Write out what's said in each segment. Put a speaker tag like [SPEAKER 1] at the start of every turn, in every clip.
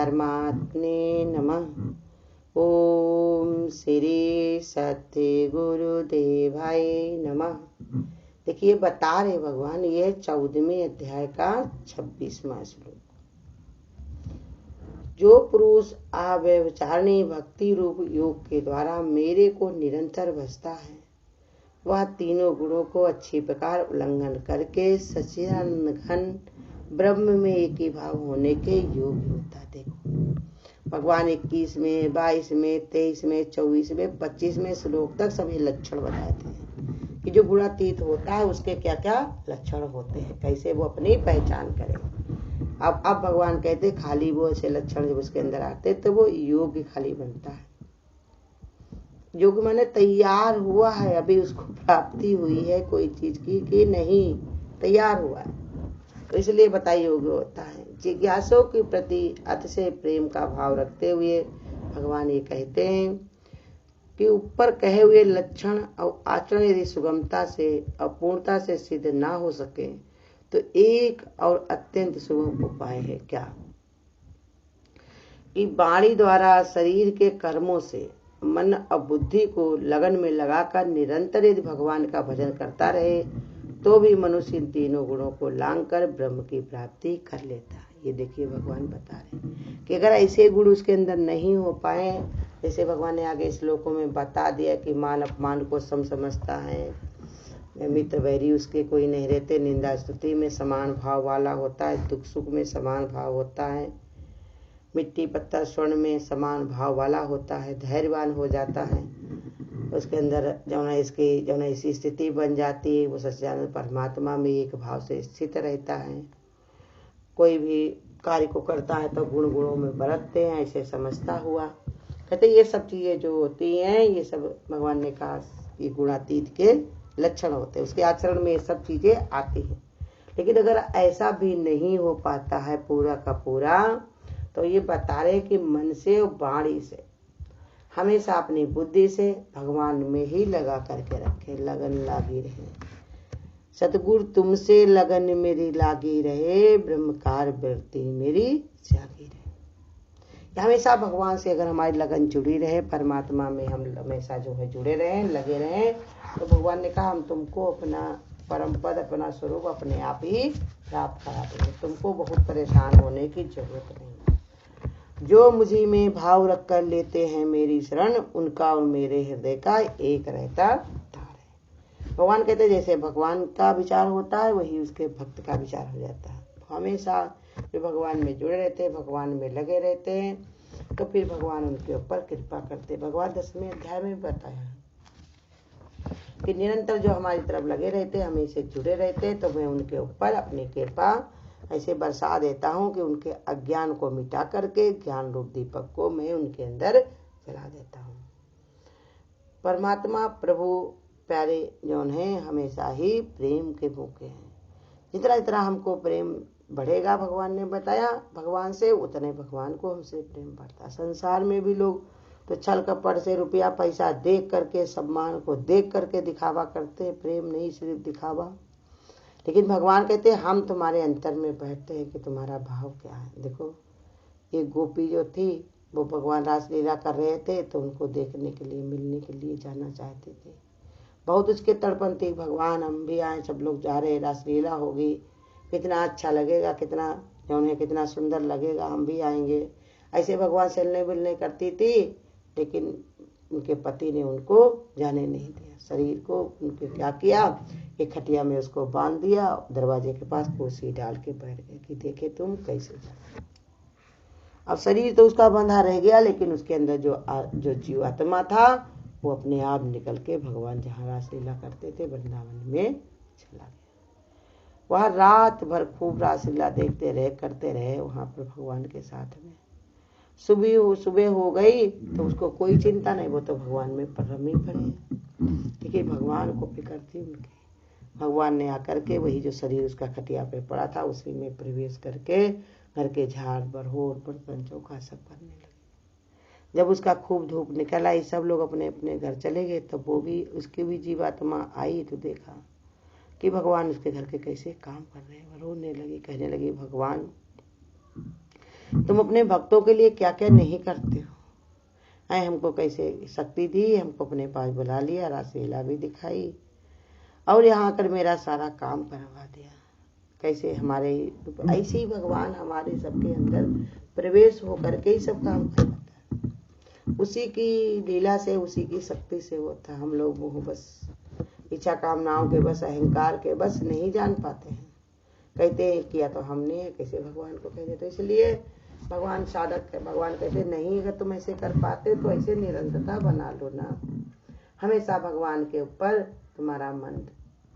[SPEAKER 1] परमात्मने नमः। ओम श्री सत्य गुरुदेवाय नमः। देखिए बता रहे भगवान, ये 14वें अध्याय का 26वां श्लोक। जो पुरुष अव्यभिचारिणी भक्ति रूप योग के द्वारा मेरे को निरंतर भजता है, वह तीनों गुणों को अच्छी प्रकार उल्लंघन करके सच्चिदानंद घन ब्रह्म में एक ही भाव होने के योग्य होता। देखो भगवान 21वें, 22वें, 23वें, 24वें, 25वें श्लोक तक सभी लक्षण बताते हैं कि जो गुणातीत होता है उसके क्या क्या लक्षण होते हैं, कैसे वो अपनी पहचान करे। अब भगवान कहते खाली वो ऐसे लक्षण जब उसके अंदर आते तो वो योग्य खाली बनता है। योग्य माने तैयार हुआ है, अभी उसको प्राप्ति हुई है कोई चीज की कि नहीं, तैयार हुआ है, तो इसलिए बताइए योग्य होता है। जिज्ञासुओं के प्रति अतिशय प्रेम का भाव रखते हुए भगवान ये कहते हैं कि ऊपर कहे हुए लक्षण और आचरण यदि सुगमता से और पूर्णता से सिद्ध ना हो सके तो एक और अत्यंत सुगम उपाय है क्या कि वाणी द्वारा शरीर के कर्मों से मन और बुद्धि को लगन में लगाकर निरंतर यदि भगवान का भजन करता रहे तो भी मनुष्य इन तीनों गुणों को लांघकर ब्रह्म की प्राप्ति कर लेता है। ये देखिए भगवान बता रहे हैं कि अगर ऐसे गुण उसके अंदर नहीं हो पाए, जैसे भगवान ने आगे श्लोकों में बता दिया कि मान अपमान को सम समझता है, मित्र वैरी उसके कोई नहीं रहते, निंदा स्तुति में समान भाव वाला होता है, दुख सुख में समान भाव होता है, मिट्टी पत्थर स्वर्ण में समान भाव वाला होता है, धैर्यवान हो जाता है, उसके अंदर जौन ऐसी स्थिति बन जाती है वो सच्चिदानंद परमात्मा में एक भाव से स्थित रहता है। कोई भी कार्य को करता है तो गुण गुणों में बरतते हैं, ऐसे समझता हुआ। कहते ये सब चीजें जो होती हैं ये सब भगवान ने कहा ये गुणातीत के लक्षण होते हैं, उसके आचरण में ये सब चीजें आती हैं। लेकिन अगर ऐसा भी नहीं हो पाता है पूरा का पूरा, तो ये बता रहे कि मन से और वाणी से हमेशा अपनी बुद्धि से भगवान में ही लगा करके रखे, लगन लागी रहे। सतगुरु तुमसे लगन मेरी लागी रहे, ब्रह्मकार वृत्ति मेरी जागी रहे। हमेशा भगवान से अगर हमारी लगन जुड़ी रहे, परमात्मा में हम हमेशा जो है जुड़े रहे, लगे रहे, तो भगवान ने कहा हम तुमको अपना परम पद, अपना स्वरूप अपने आप ही प्राप्त करा देंगे, तुमको बहुत परेशान होने की जरूरत नहीं। जो मुझी में भाव रख कर लेते हैं मेरी शरण, उनका और मेरे हृदय का एक रहता तार है। भगवान कहते हैं जैसे भगवान का विचार होता है वही उसके भक्त का विचार हो जाता है। हमेशा जो भगवान में जुड़े रहते हैं, भगवान में लगे रहते हैं, तो फिर भगवान उनके ऊपर कृपा करते। भगवान 10वें अध्याय में बताया कि निरंतर जो हमारी तरफ लगे रहते हैं, हमेशा जुड़े रहते हैं, तो मैं उनके ऊपर अपनी कृपा ऐसे बरसा देता हूँ कि उनके अज्ञान को मिटा करके ज्ञान रूप दीपक को मैं उनके अंदर जला देता हूँ। परमात्मा प्रभु प्यारे जौन है हमेशा ही प्रेम के भूखे हैं। जितना जितना हमको प्रेम बढ़ेगा, भगवान ने बताया भगवान से, उतने भगवान को हमसे प्रेम बढ़ता। संसार में भी लोग तो छल कपट से रुपया पैसा देख करके, सम्मान को देख करके दिखावा करते, प्रेम नहीं सिर्फ दिखावा। लेकिन भगवान कहते हैं हम तुम्हारे अंतर में बैठते हैं कि तुम्हारा भाव क्या है। देखो एक गोपी जो थी वो भगवान रासलीला कर रहे थे तो उनको देखने के लिए, मिलने के लिए जाना चाहते थे। बहुत उसके तड़पन थी, भगवान हम भी आए, सब लोग जा रहे, रासलीला होगी, कितना अच्छा लगेगा, कितना जौन है कितना सुंदर लगेगा, हम भी आएंगे। ऐसे भगवान चलने मिलने करती थी, लेकिन उनके पति ने उनको जाने नहीं दिया। शरीर को उनके क्या किया, एक खटिया में उसको बांध दिया, दरवाजे के पास कुर्सी डाल के बैठ गए कि देखे तुम कैसे जाओ। अब शरीर तो उसका बंधा रह गया, लेकिन उसके अंदर जो जीव आत्मा था वो अपने आप निकल के भगवान जहाँ रासलीला करते थे वृंदावन में चला गया। वह रात भर खूब रासलीला देखते रहे, करते रहे वहां पर भगवान के साथ में। सुबह हो गई तो उसको कोई चिंता नहीं, वो तो भगवान में रमी पड़े, क्योंकि भगवान को फिक्र थी उनकी। भगवान ने आकर के वही जो शरीर उसका खटिया पे पड़ा था उसी में प्रवेश करके घर के झाड़ बरहोर बर्तन चौका सब करने लगे। जब उसका खूब धूप निकल आई, सब लोग अपने अपने घर चले गए, तब वो भी उसकी भी जीवात्मा आई तो देखा कि भगवान उसके घर के कैसे काम कर रहे हैं। रोने लगी, कहने लगी भगवान तुम अपने भक्तों के लिए क्या क्या नहीं करते हो। आए हमको कैसे शक्ति दी, हमको अपने पास बुला लिया, रासलीला भी दिखाई और यहाँ आकर मेरा सारा काम करवा दिया। कैसे हमारे ऐसे ही भगवान हमारे सबके अंदर प्रवेश होकर के ही सब काम करवाता है। उसी की लीला से, उसी की शक्ति से होता है। हम लोग वो बस इच्छा कामनाओं के बस, अहंकार के बस नहीं जान पाते हैं। कहते हैं किया तो हमने, कैसे भगवान को कहते। तो इसलिए भगवान साधक, भगवान कहते नहीं, अगर तुम ऐसे कर पाते तो ऐसे निरंतरता बना लो ना। हमेशा भगवान के ऊपर तुम्हारा मन,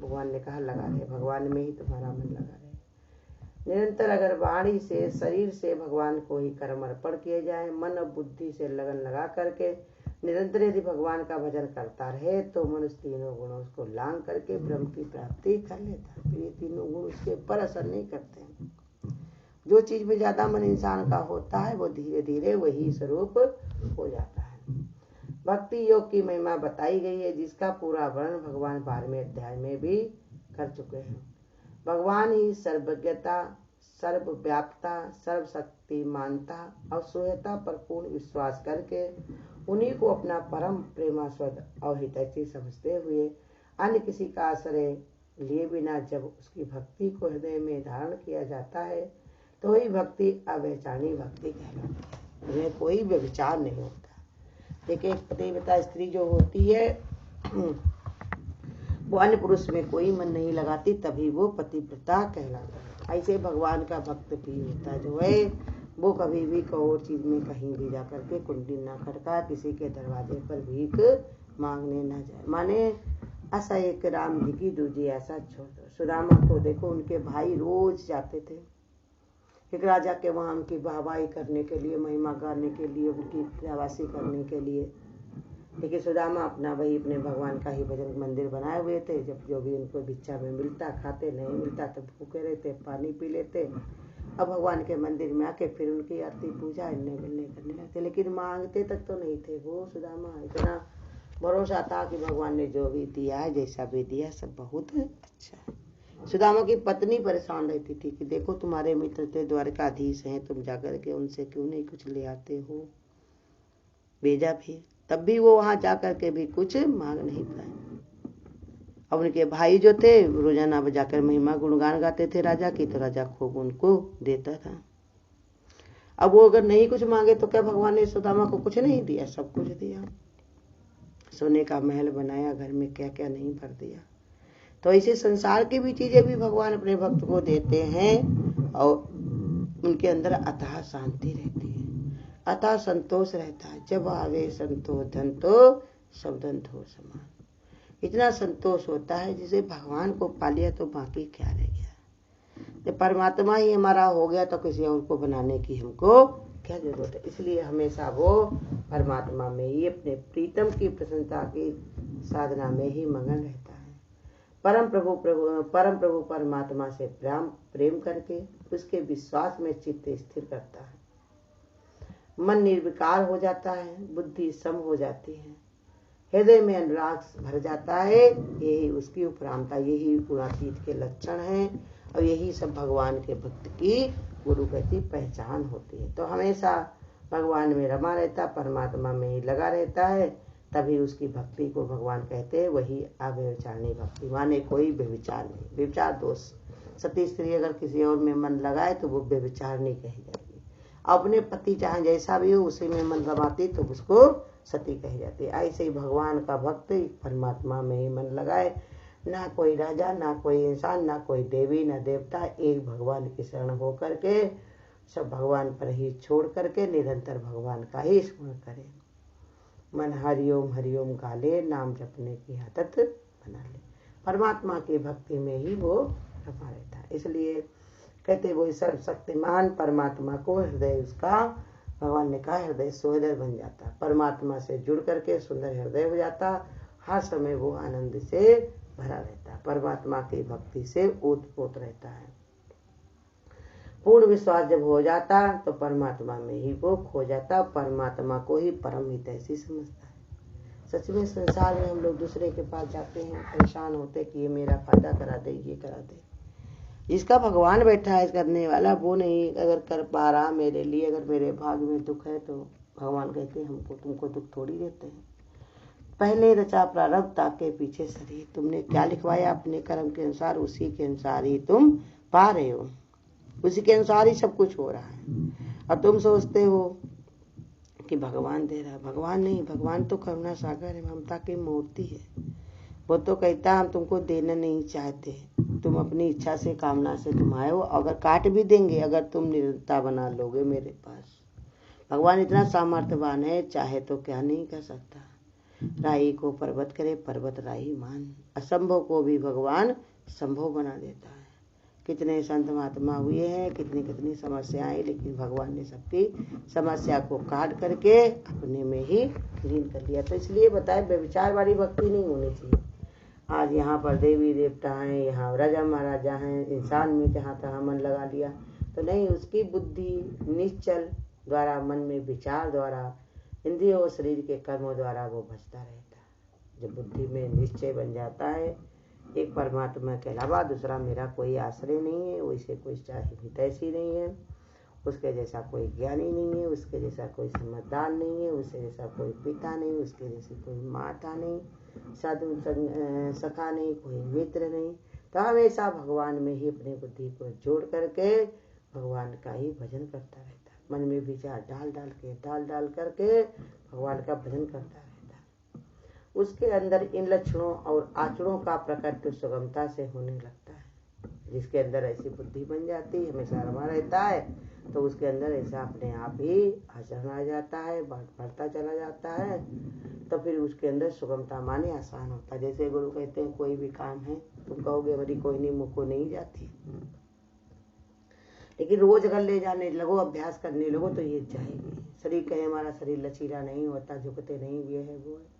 [SPEAKER 1] भगवान ने कहा लगा रहे, भगवान में ही तुम्हारा मन लगा रहे। निरंतर अगर वाणी से, शरीर से भगवान को ही कर्म अर्पण किए जाए, मन और बुद्धि से लगन लगा करके निरंतर यदि भगवान का भजन करता रहे तो मनुष्य तीनों गुणों उसको लांग करके ब्रह्म की प्राप्ति कर लेता है। ये तीनों गुण उसके ऊपर असर नहीं करते हैं। जो चीज में ज्यादा मन इंसान का होता है वो धीरे धीरे वही स्वरूप हो जाता है। भक्ति योग की महिमा बताई गई है, जिसका पूरा वर्णन भगवान 12वें अध्याय में भी कर चुके हैं। भगवान ही सर्वज्ञता, सर्वव्यापता, सर्वशक्तिमानता और सोहता पर पूर्ण विश्वास करके उन्हीं को अपना परम प्रेमास्पद और हितैषी समझते हुए अन्य किसी का आश्रय लिए बिना जब उसकी भक्ति को हृदय में धारण किया जाता है तो वही भक्ति अव्यभिचारिणी भक्ति कहलाती है। उन्हें कोई व्यभिचार नहीं होता। देखिए, एक पतिव्रता स्त्री जो होती है वो अन्य पुरुष में कोई मन नहीं लगाती, तभी वो पतिव्रता कहलाती है। ऐसे भगवान का भक्त भी होता है जो है वो कभी भी और चीज में कहीं भी जा करके कुंडी ना खड़का, किसी के दरवाजे पर भीख मांगने ना जाए। माने ऐसा एक राम जी की दूजी ऐसा छोड़। सुदामा को देखो, उनके भाई रोज जाते थे एक राजा के वहां उनकी वाहवाही करने के लिए, महिमा गाने के लिए, उनकी प्रवासी करने के लिए। लेकिन सुदामा अपना वही अपने भगवान का ही भजन मंदिर बनाए हुए थे। जब जो भी उनको भिक्षा में मिलता खाते, नहीं मिलता तो भूखे रहते, पानी पी लेते। अब भगवान के मंदिर में आके फिर उनकी आरती पूजा इन्हें मिलने करने लगते, लेकिन मांगते तक तो नहीं थे वो। सुदामा इतना भरोसा था कि भगवान ने जो भी दिया है, जैसा भी दिया सब बहुत अच्छा है। सुदामा की पत्नी परेशान रहती थी कि देखो तुम्हारे मित्र थे द्वारकाधीश हैं, तुम जाकर के उनसे क्यों नहीं कुछ ले आते हो। भेजा भी, तब भी वो वहां जाकर के भी कुछ मांग नहीं पाए। अब उनके भाई जो थे रोजाना बजाकर महिमा गुणगान गाते थे राजा की, तो राजा खूब उनको देता था। अब वो अगर नहीं कुछ मांगे तो क्या भगवान ने सुदामा को कुछ नहीं दिया? सब कुछ दिया। सोने का महल बनाया, घर में क्या क्या नहीं भर दिया। तो ऐसे संसार की भी चीजें भी भगवान अपने भक्त को देते हैं और उनके अंदर अथाह शांति रहती है, अथाह संतोष रहता है। जब आवे संतोष धन तो सब धन थो समान। इतना संतोष होता है जिसे भगवान को पा लिया तो बाकी क्या रह गया। जब परमात्मा ही हमारा हो गया तो किसी और को बनाने की हमको क्या जरूरत है। इसलिए हमेशा वो परमात्मा में ही, अपने प्रीतम की प्रसन्नता की साधना में ही मगन रहता है। परम प्रभु परमात्मा से प्रेम करके उसके विश्वास में चित्त स्थिर करता है। मन निर्विकार हो जाता है, बुद्धि सम हो जाती है, हृदय में अनुराग भर जाता है। यही उसकी उपरामता, यही गुणातीत के लक्षण हैं और यही सब भगवान के भक्त की गुरु गति पहचान होती है। तो हमेशा भगवान में रमा रहता, परमात्मा में ही लगा रहता है, तभी उसकी भक्ति को भगवान कहते हैं वही अव्यभिचारिणी भक्ति। माने कोई व्यभिचार नहीं, व्यभिचार दोष। सती स्त्री अगर किसी और में मन लगाए तो वो व्यभिचारिणी कही जाएगी। अपने पति चाहे जैसा भी हो उसी में मन रमाती तो उसको सती कही जाती है। ऐसे ही भगवान का भक्त परमात्मा में ही मन लगाए, ना कोई राजा, ना कोई इंसान, ना कोई देवी, ना देवता, एक भगवान की शरण हो करके सब भगवान पर ही छोड़ करके निरंतर भगवान का ही स्मरण करे। मन हरिओम गाले, नाम जपने की आदत बना ले। परमात्मा की भक्ति में ही वो रमा रहता है। इसलिए कहते वो सर्वशक्तिमान परमात्मा को हृदय उसका, भगवान ने कहा हृदय सुहृदय बन जाता, परमात्मा से जुड़ करके सुंदर हृदय हो जाता। हर समय वो आनंद से भरा रहता, परमात्मा की भक्ति से ओतप्रोत रहता है। पूर्ण विश्वास जब हो जाता तो परमात्मा में ही वो खो जाता, परमात्मा को ही परम हितैषी समझता है। सच में संसार में हम लोग दूसरे के पास जाते हैं, परेशान होते कि ये मेरा फायदा करा दे, ये करा दे। जिसका भगवान बैठा है करने वाला वो नहीं अगर कर पा रहा मेरे लिए, अगर मेरे भाग्य में दुख है तो भगवान कहते हैं हमको तुमको दुख थोड़ी देते हैं। पहले रचा प्रारब्ध ताके पीछे शरीर, तुमने क्या लिखवाया अपने कर्म के अनुसार उसी के अनुसार ही तुम पा रहे हो, उसी के अनुसार ही सब कुछ हो रहा है। और तुम सोचते हो कि भगवान दे रहा है, भगवान नहीं, भगवान तो करुणा सागर है, ममता की मूर्ति है। वो तो कहता हम तुमको देना नहीं चाहते, तुम अपनी इच्छा से कामना से तुम आए हो, अगर काट भी देंगे अगर तुम निरंता बना लोगे मेरे पास। भगवान इतना सामर्थ्यवान है, चाहे तो क्या नहीं कर सकता। राई को पर्वत करे पर्वत राई मान, असंभव को भी भगवान संभव बना देता है। कितने संत महात्मा हुए हैं, कितनी कितनी समस्याएं, लेकिन भगवान ने सबकी समस्या को काट करके अपने में ही लीन कर लिया। तो इसलिए बताए व्यभिचार वाली भक्ति नहीं होनी चाहिए। आज यहाँ पर देवी देवता हैं, यहाँ राजा महाराजा हैं, इंसान में जहाँ तहाँ मन लगा लिया तो नहीं, उसकी बुद्धि निश्चल द्वारा, मन में विचार द्वारा, इंद्रियों और शरीर के कर्मों द्वारा वो बचता रहता है। जब बुद्धि में निश्चय बन जाता है एक परमात्मा के अलावा दूसरा मेरा कोई आश्रय नहीं है, वैसे कोई चाहे हितैषी नहीं है, उसके जैसा कोई ज्ञानी नहीं है, उसके जैसा कोई समझदार नहीं है, उसके जैसा कोई पिता नहीं, उसके जैसी कोई माता नहीं, साधु सखा नहीं, कोई मित्र नहीं, तो हमेशा भगवान में ही अपनी बुद्धि को जोड़ करके भगवान का ही भजन करता रहता है। मन में विचार डाल डाल करके भगवान का भजन करता रहता है। उसके अंदर इन लक्षणों और आचरणों का प्रकट सुगमता से होने लगता है। जिसके अंदर ऐसी बुद्धि बन जाती है, हमेशा रमा रहता है, तो उसके अंदर ऐसा अपने आप ही आचरण आ जाता है, बढ़ता चला जाता है। तो फिर उसके अंदर सुगमता माने आसान होता है। जैसे गुरु कहते हैं कोई भी काम है तुम कहोगे मेरी कोई नहीं, मुझको नहीं जाती, लेकिन रोज अगर ले जाने लगो, अभ्यास करने लगो तो ये जाएगी। शरीर कहे हमारा शरीर लचीला नहीं होता, झुकते नहीं, ये है वो है।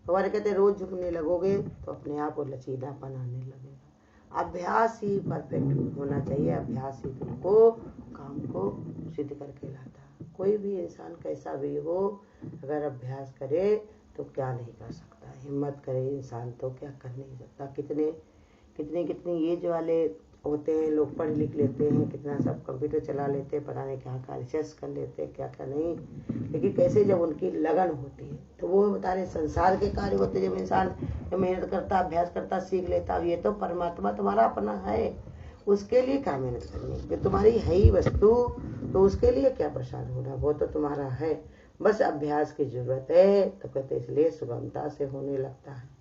[SPEAKER 1] हमारे कहते रोज झुकने लगोगे तो अपने आप वो लचीलापन आने लगेगा। अभ्यास ही परफेक्ट होना चाहिए, अभ्यास ही तुमको काम को सिद्ध करके लाता। कोई भी इंसान कैसा भी हो, अगर अभ्यास करे तो क्या नहीं कर सकता, हिम्मत करे इंसान तो क्या कर नहीं सकता। कितने ये जो वाले होते हैं लोग, पढ़ लिख लेते हैं, कितना सब कंप्यूटर चला लेते हैं, पता नहीं कहाँ का रिसर्च कर लेते हैं, क्या क्या नहीं, लेकिन कैसे जब उनकी लगन होती है तो वो बता रहे संसार के कार्य होते हैं। जब इंसान मेहनत करता, अभ्यास करता, सीख लेता, ये तो परमात्मा तुम्हारा अपना है, उसके लिए क्या मेहनत करनी, कि तुम्हारी है ही वस्तु, तो उसके लिए क्या परेशान होना, वो तो तुम्हारा है, बस अभ्यास की जरूरत है। तो कहते इसलिए सुगमता से होने लगता है।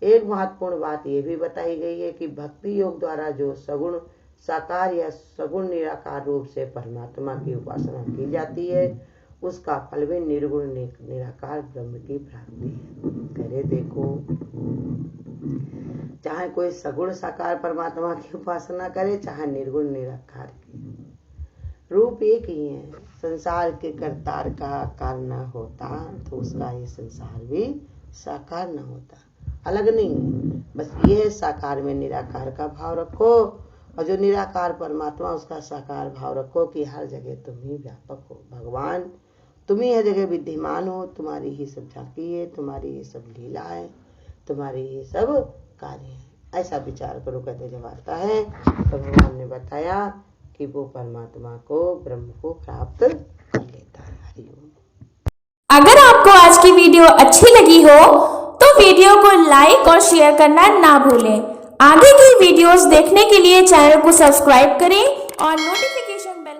[SPEAKER 1] एक महत्वपूर्ण बात ये भी बताई गई है कि भक्ति योग द्वारा जो सगुण साकार या सगुण निराकार रूप से परमात्मा की उपासना की जाती है, उसका फल भी निर्गुण निराकार ब्रह्म की प्राप्ति है। करे देखो, चाहे कोई सगुण साकार परमात्मा की उपासना करे, चाहे निर्गुण निराकार की, रूप एक ही है। संसार के करतार का आकार न होता तो उसका ये संसार भी साकार न होता, अलग नहीं है। बस ये साकार में निराकार का भाव रखो, और जो निराकार परमात्मा उसका साकार भाव रखो कि हर जगह तुम ही व्यापक हो, भगवान तुम ही हर जगह विद्यमान हो, तुम्हारी ही सब झांकी है, तुम्हारी ये सब लीला है, तुम्हारी ये सब कार्य है। ऐसा विचार करो। कहते जब आता है तो भगवान ने बताया कि वो परमात्मा को, ब्रह्म को प्राप्त कर लेता है। हरिओम।
[SPEAKER 2] अगर आपको आज की वीडियो अच्छी लगी हो तो वीडियो को लाइक और शेयर करना ना भूलें। आगे की वीडियोस देखने के लिए चैनल को सब्सक्राइब करें और नोटिफिकेशन बेल